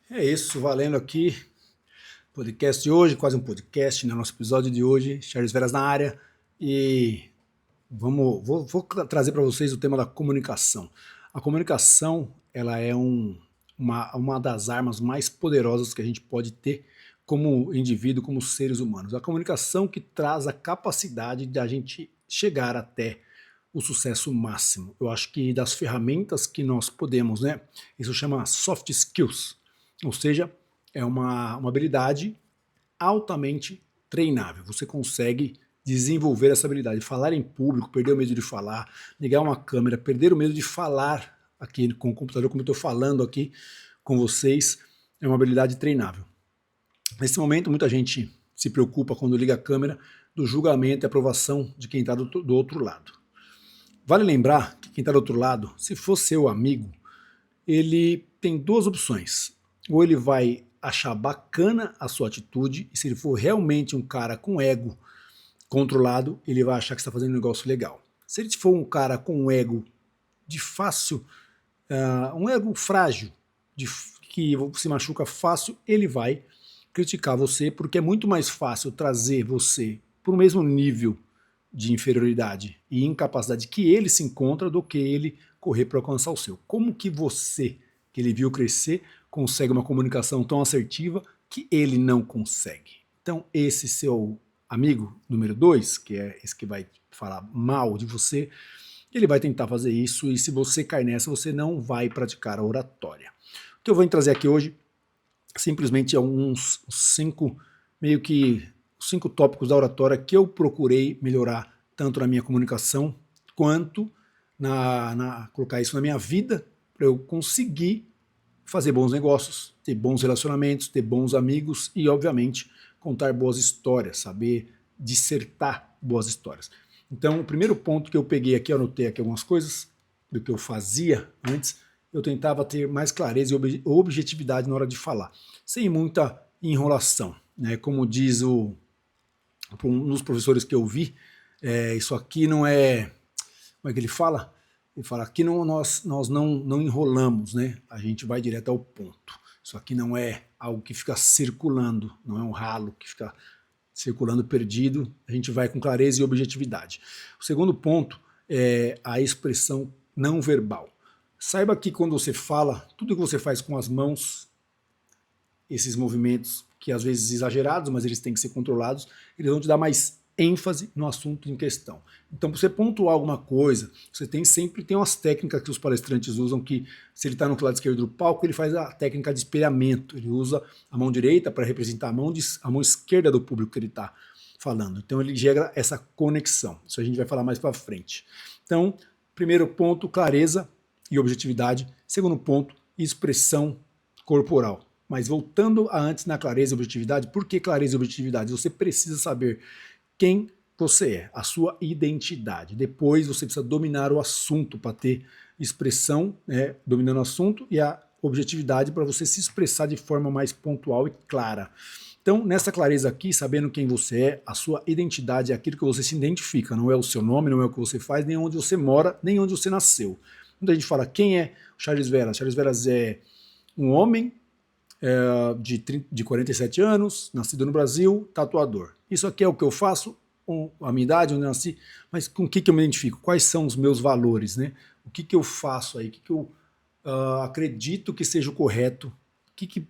É isso, valendo aqui. Podcast de hoje, quase um podcast, né? Nosso episódio de hoje, Charles Veras na área. E vou trazer para vocês o tema da comunicação. A comunicação, ela é uma das armas mais poderosas que a gente pode ter como indivíduo, como seres humanos. A comunicação que traz a capacidade de a gente chegar até o sucesso máximo. Eu acho que das ferramentas que nós podemos, né? Isso chama soft skills, ou seja, é uma habilidade altamente treinável. Você consegue desenvolver essa habilidade, falar em público, perder o medo de falar, ligar uma câmera, perder o medo de falar aqui com o computador, como eu estou falando aqui com vocês, é uma habilidade treinável. Nesse momento, muita gente se preocupa quando liga a câmera do julgamento e aprovação de quem está do outro lado. Vale lembrar que quem está do outro lado, se for seu amigo, ele tem duas opções. Ou ele vai achar bacana a sua atitude, e se ele for realmente um cara com ego controlado, ele vai achar que está fazendo um negócio legal. Se ele for um cara com um ego de fácil, um ego frágil, que se machuca fácil, ele vai criticar você, porque é muito mais fácil trazer você para o mesmo nível de inferioridade e incapacidade que ele se encontra do que ele correr para alcançar o seu. Como que você, que ele viu crescer, consegue uma comunicação tão assertiva que ele não consegue? Então, esse seu amigo número 2, que é esse que vai falar mal de você, ele vai tentar fazer isso, e se você cair nessa, você não vai praticar a oratória. O que eu vou trazer aqui hoje simplesmente é uns 5, meio que 5 tópicos da oratória que eu procurei melhorar tanto na minha comunicação quanto colocar isso na minha vida para eu conseguir fazer bons negócios, ter bons relacionamentos, ter bons amigos e, obviamente, contar boas histórias, saber dissertar boas histórias. Então, o primeiro ponto que eu peguei aqui, eu anotei aqui algumas coisas do que eu fazia antes, eu tentava ter mais clareza e objetividade na hora de falar, sem muita enrolação, né? Como diz um dos professores que eu vi, isso aqui não é, como é que ele fala? Ele fala, aqui nós não enrolamos, né? A gente vai direto ao ponto. Isso aqui não é algo que fica circulando, não é um ralo que fica circulando perdido, a gente vai com clareza e objetividade. O segundo ponto é a expressão não verbal. Saiba que quando você fala, tudo que você faz com as mãos, esses movimentos que às vezes exagerados, mas eles têm que ser controlados, eles vão te dar mais ênfase no assunto em questão. Então, para você pontuar alguma coisa, você sempre tem umas técnicas que os palestrantes usam, que se ele está no lado esquerdo do palco, ele faz a técnica de espelhamento, ele usa a mão direita para representar a mão esquerda do público que ele está falando. Então ele gera essa conexão. Isso a gente vai falar mais para frente. Então, primeiro ponto, clareza e objetividade. Segundo ponto, expressão corporal. Mas voltando a antes na clareza e objetividade, por que clareza e objetividade? Você precisa saber quem você é, a sua identidade. Depois você precisa dominar o assunto para ter expressão, né, dominando o assunto, e a objetividade para você se expressar de forma mais pontual e clara. Então, nessa clareza aqui, sabendo quem você é, a sua identidade é aquilo que você se identifica, não é o seu nome, não é o que você faz, nem onde você mora, nem onde você nasceu. Quando a gente fala quem é o Charles Veras, Charles Veras é um homem de 47 anos, nascido no Brasil, tatuador. Isso aqui é o que eu faço, a minha idade, onde eu nasci, mas com o que eu me identifico? Quais são os meus valores, né? O que eu faço aí? O que eu acredito que seja o correto? O que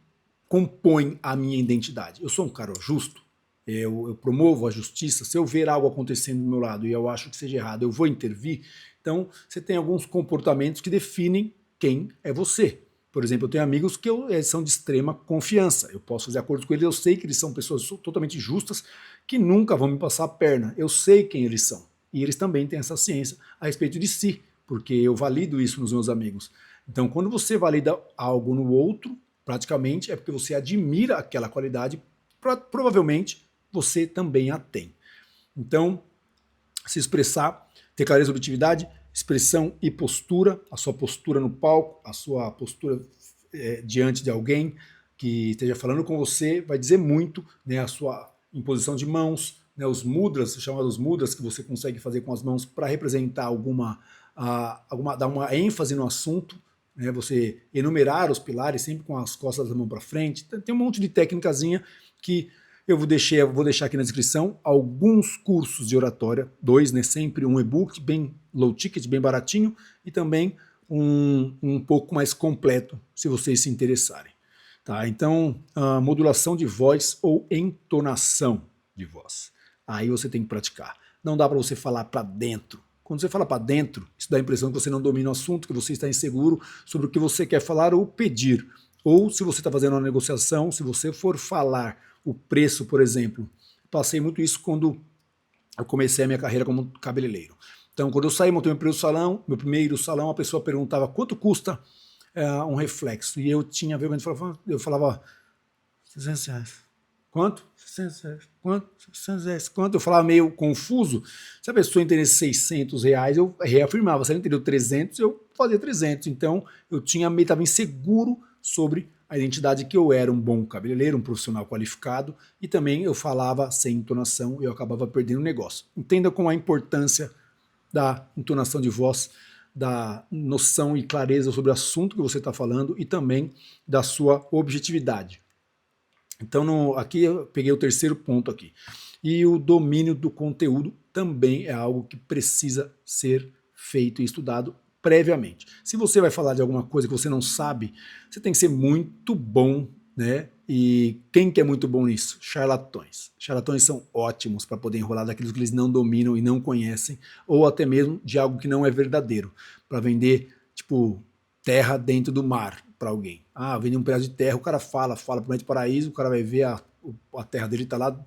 compõe a minha identidade? Eu sou um cara justo? Eu promovo a justiça? Se eu ver algo acontecendo do meu lado e eu acho que seja errado, eu vou intervir? Então, você tem alguns comportamentos que definem quem é você. Por exemplo, eu tenho amigos que são de extrema confiança. Eu posso fazer acordos com eles, eu sei que eles são pessoas totalmente justas, que nunca vão me passar a perna. Eu sei quem eles são. E eles também têm essa ciência a respeito de si, porque eu valido isso nos meus amigos. Então, quando você valida algo no outro, praticamente é porque você admira aquela qualidade, provavelmente você também a tem. Então, se expressar, ter clareza e objetividade, expressão e postura, a sua postura no palco, a sua postura diante de alguém que esteja falando com você, vai dizer muito, né, a sua imposição de mãos, né, os mudras, chamados mudras, que você consegue fazer com as mãos para representar dar uma ênfase no assunto, né? Você enumerar os pilares sempre com as costas da mão para frente. Tem um monte de técnicazinha que eu vou deixar aqui na descrição alguns cursos de oratória, 2, né? Sempre um e-book bem low ticket, bem baratinho, e também um pouco mais completo, se vocês se interessarem. Tá? Então, a modulação de voz ou entonação de voz. Aí você tem que praticar. Não dá para você falar para dentro. Quando você fala para dentro, isso dá a impressão que você não domina o assunto, que você está inseguro sobre o que você quer falar ou pedir. Ou se você está fazendo uma negociação, se você for falar o preço, por exemplo. Passei muito isso quando eu comecei a minha carreira como cabeleireiro. Então, quando eu saí, montei meu primeiro salão, a pessoa perguntava quanto custa um reflexo. E eu tinha vergonha de falar, eu falava 600 reais. Quanto? 600 reais. Quanto? 600 reais. Quanto? Eu falava meio confuso. Se a pessoa entendesse 600 reais, eu reafirmava. Se ela entendeu 300, eu fazia 300. Então, eu estava inseguro sobre a identidade que eu era um bom cabeleireiro, um profissional qualificado, e também eu falava sem entonação e eu acabava perdendo o negócio. Entenda com a importância da entonação de voz, da noção e clareza sobre o assunto que você está falando e também da sua objetividade. Então, aqui eu peguei o terceiro ponto aqui. E o domínio do conteúdo também é algo que precisa ser feito e estudado previamente. Se você vai falar de alguma coisa que você não sabe, você tem que ser muito bom, né? E quem que é muito bom nisso? Charlatões. Charlatões são ótimos para poder enrolar daquilo que eles não dominam e não conhecem, ou até mesmo de algo que não é verdadeiro, para vender, tipo, terra dentro do mar para alguém. Ah, vende um pedaço de terra, o cara fala, promete paraíso, o cara vai ver a terra dele está lá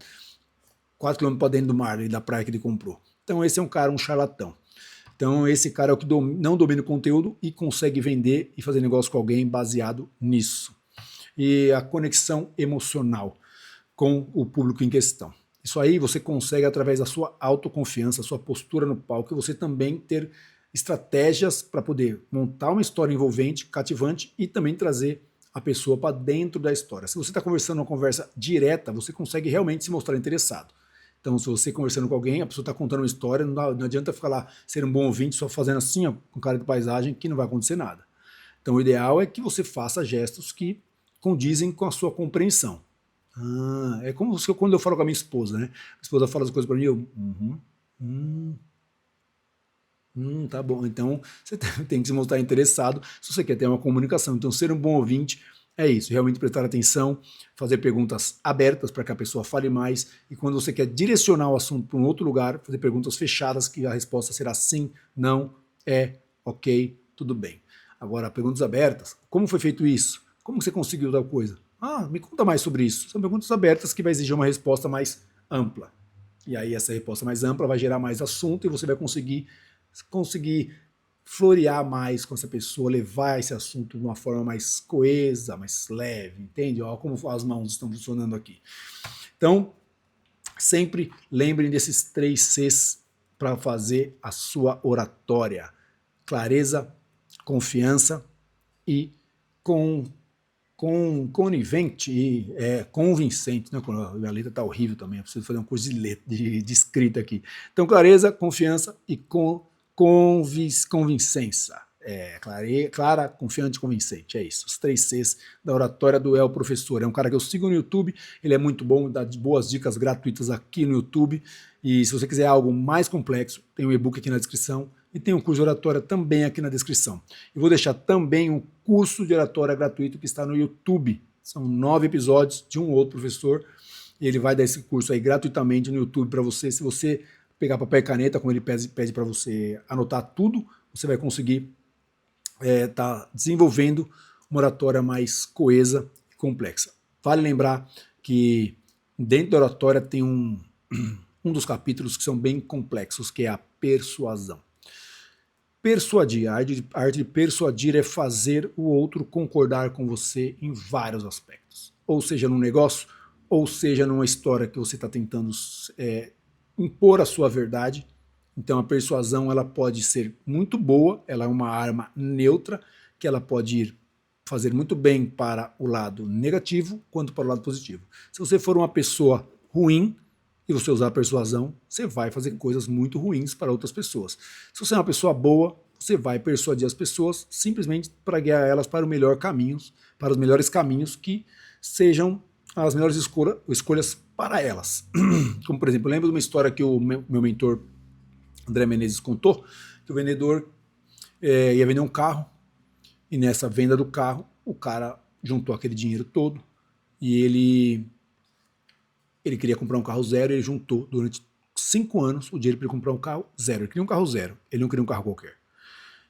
4 km para dentro do mar, da praia que ele comprou. Então esse é um cara, um charlatão. Então esse cara é o que não domina o conteúdo e consegue vender e fazer negócio com alguém baseado nisso. E a conexão emocional com o público em questão. Isso aí você consegue através da sua autoconfiança, sua postura no palco, e você também ter estratégias para poder montar uma história envolvente, cativante e também trazer a pessoa para dentro da história. Se você está conversando uma conversa direta, você consegue realmente se mostrar interessado. Então, se você conversando com alguém, a pessoa está contando uma história, não adianta ficar lá ser um bom ouvinte só fazendo assim, ó, com cara de paisagem, que não vai acontecer nada. Então, o ideal é que você faça gestos que condizem com a sua compreensão. É como quando eu falo com a minha esposa, né? A esposa fala as coisas para mim, eu... tá bom. Então, você tem que se mostrar interessado se você quer ter uma comunicação. Então, ser um bom ouvinte é isso, realmente prestar atenção, fazer perguntas abertas para que a pessoa fale mais, e quando você quer direcionar o assunto para um outro lugar, fazer perguntas fechadas que a resposta será sim, não, ok, tudo bem. Agora, perguntas abertas, como foi feito isso? Como você conseguiu tal coisa? Me conta mais sobre isso. São perguntas abertas que vai exigir uma resposta mais ampla. E aí essa resposta mais ampla vai gerar mais assunto e você vai conseguir florear mais com essa pessoa, levar esse assunto de uma forma mais coesa, mais leve, entende? Olha como as mãos estão funcionando aqui. Então, sempre lembrem desses 3 Cs para fazer a sua oratória. Clareza, confiança e conivente e convincente, né? A letra está horrível também, eu preciso fazer um curso de escrita aqui. Então, clareza, confiança e convincência. Clara, confiante e convincente. É isso. Os 3 Cs da oratória do El Professor. É um cara que eu sigo no YouTube, ele é muito bom, dá boas dicas gratuitas aqui no YouTube. E se você quiser algo mais complexo, tem um e-book aqui na descrição e tem um curso de oratória também aqui na descrição. Eu vou deixar também um curso de oratória gratuito que está no YouTube. São 9 episódios de um outro professor e ele vai dar esse curso aí gratuitamente no YouTube para você. Se você pegar papel e caneta, como ele pede para você anotar tudo, você vai conseguir tá desenvolvendo uma oratória mais coesa e complexa. Vale lembrar que dentro da oratória tem um dos capítulos que são bem complexos, que é a persuasão. Persuadir, a arte de persuadir é fazer o outro concordar com você em vários aspectos. Ou seja, num negócio, ou seja, numa história que você está tentando impor a sua verdade. Então a persuasão ela pode ser muito boa, ela é uma arma neutra, que ela pode fazer muito bem para o lado negativo, quanto para o lado positivo. Se você for uma pessoa ruim e você usar a persuasão, você vai fazer coisas muito ruins para outras pessoas. Se você é uma pessoa boa, você vai persuadir as pessoas simplesmente para guiar elas para para os melhores caminhos que sejam as melhores escolhas para elas. Como, por exemplo, eu lembro de uma história que o meu mentor André Menezes contou, que o vendedor ia vender um carro, e nessa venda do carro, o cara juntou aquele dinheiro todo e ele queria comprar um carro zero, e ele juntou durante 5 anos o dinheiro para ele comprar um carro zero. Ele queria um carro zero, ele não queria um carro qualquer.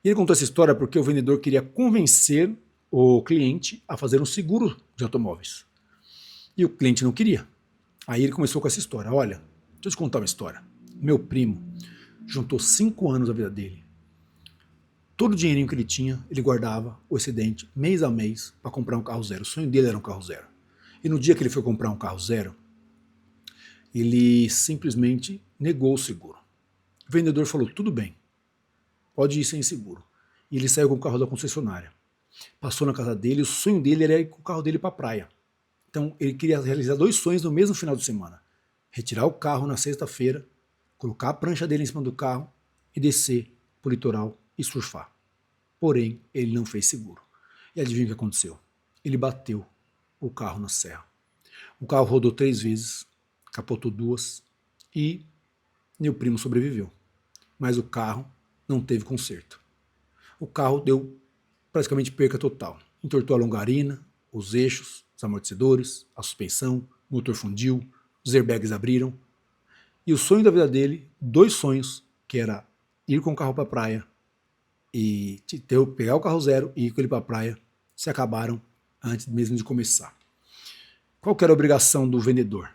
E ele contou essa história porque o vendedor queria convencer o cliente a fazer um seguro de automóveis. E o cliente não queria. Aí ele começou com essa história. Olha, deixa eu te contar uma história. Meu primo juntou 5 anos da vida dele. Todo o dinheirinho que ele tinha, ele guardava o excedente mês a mês para comprar um carro zero. O sonho dele era um carro zero. E no dia que ele foi comprar um carro zero, ele simplesmente negou o seguro. O vendedor falou, tudo bem, pode ir sem seguro. E ele saiu com o carro da concessionária. Passou na casa dele, o sonho dele era ir com o carro dele para a praia. Então ele queria realizar 2 sonhos no mesmo final de semana. Retirar o carro na sexta-feira, colocar a prancha dele em cima do carro e descer para o litoral e surfar. Porém, ele não fez seguro. E adivinha o que aconteceu? Ele bateu o carro na serra. O carro rodou 3 vezes, capotou 2 e meu primo sobreviveu. Mas o carro não teve conserto. O carro deu praticamente perca total. Entortou a longarina, os eixos, os amortecedores, a suspensão, o motor fundiu, os airbags abriram. E o sonho da vida dele, 2 sonhos, que era ir com o carro para a praia e pegar o carro zero e ir com ele para a praia, se acabaram antes mesmo de começar. Qual que era a obrigação do vendedor?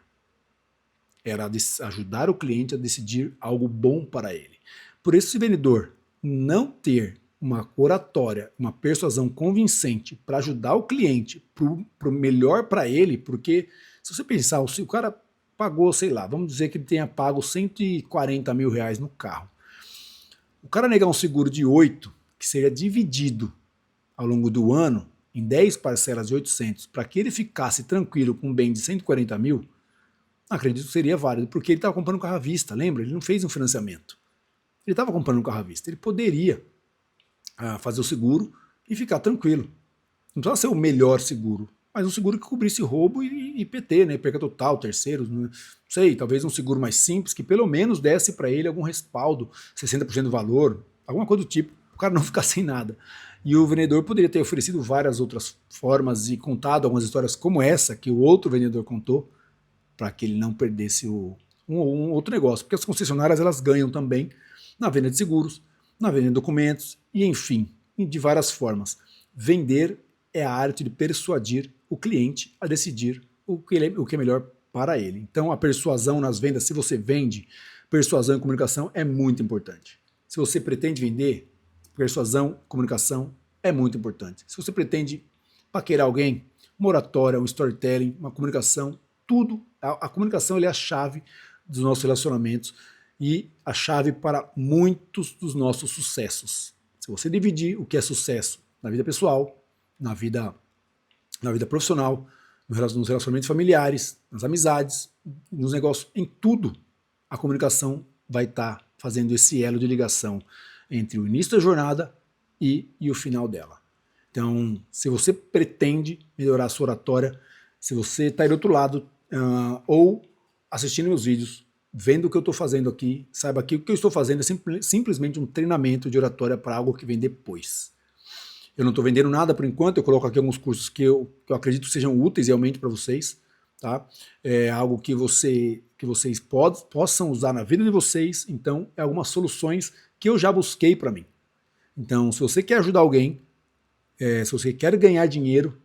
Era ajudar o cliente a decidir algo bom para ele. Por isso, se o vendedor não ter uma oratória, uma persuasão convincente para ajudar o cliente para o melhor para ele, porque se você pensar, se o cara pagou, sei lá, vamos dizer que ele tenha pago 140 mil reais no carro. O cara negar um seguro de 8, que seria dividido ao longo do ano em 10 parcelas de 800, para que ele ficasse tranquilo com um bem de 140 mil, acredito que seria válido, porque ele estava comprando um carro à vista, lembra? Ele não fez um financiamento. Ele estava comprando um carro à vista. Ele poderia fazer o seguro e ficar tranquilo. Não precisava ser o melhor seguro, mas um seguro que cobrisse roubo e PT, né? Perca total, terceiros, não sei, talvez um seguro mais simples, que pelo menos desse para ele algum respaldo, 60% do valor, alguma coisa do tipo, o cara não ficar sem nada. E o vendedor poderia ter oferecido várias outras formas e contado algumas histórias como essa que o outro vendedor contou, para que ele não perdesse um outro negócio. Porque as concessionárias elas ganham também na venda de seguros, na venda de documentos e, enfim, de várias formas. Vender é a arte de persuadir o cliente a decidir o que é melhor para ele. Então, a persuasão nas vendas, se você vende, persuasão e comunicação é muito importante. Se você pretende vender, persuasão, comunicação é muito importante. Se você pretende paquerar alguém, uma oratória, um storytelling, uma comunicação, tudo, a comunicação é a chave dos nossos relacionamentos e a chave para muitos dos nossos sucessos. Se você dividir o que é sucesso na vida pessoal, na vida profissional, nos relacionamentos familiares, nas amizades, nos negócios, em tudo, a comunicação vai estar fazendo esse elo de ligação entre o início da jornada e o final dela. Então, se você pretende melhorar a sua oratória, se você está aí do outro lado, ou assistindo meus vídeos, vendo o que eu estou fazendo aqui, saiba que o que eu estou fazendo é simplesmente um treinamento de oratória para algo que vem depois. Eu não estou vendendo nada por enquanto, eu coloco aqui alguns cursos que eu acredito sejam úteis realmente para vocês. Tá? É algo que vocês possam usar na vida de vocês, então é algumas soluções que eu já busquei para mim. Então, se você quer ajudar alguém, se você quer ganhar dinheiro,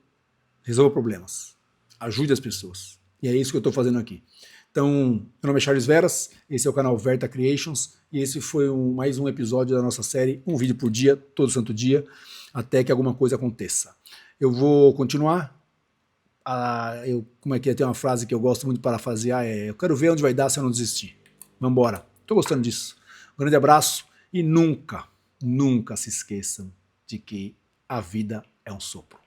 resolva problemas. Ajude as pessoas. E é isso que eu estou fazendo aqui. Então, meu nome é Charles Veras, esse é o canal Verta Creations, e esse foi mais um episódio da nossa série, um vídeo por dia, todo santo dia, até que alguma coisa aconteça. Eu vou continuar. Tem uma frase que eu gosto muito de parafrasear, eu quero ver onde vai dar se eu não desistir. Vamos embora. Estou gostando disso. Um grande abraço e nunca, nunca se esqueçam de que a vida é um sopro.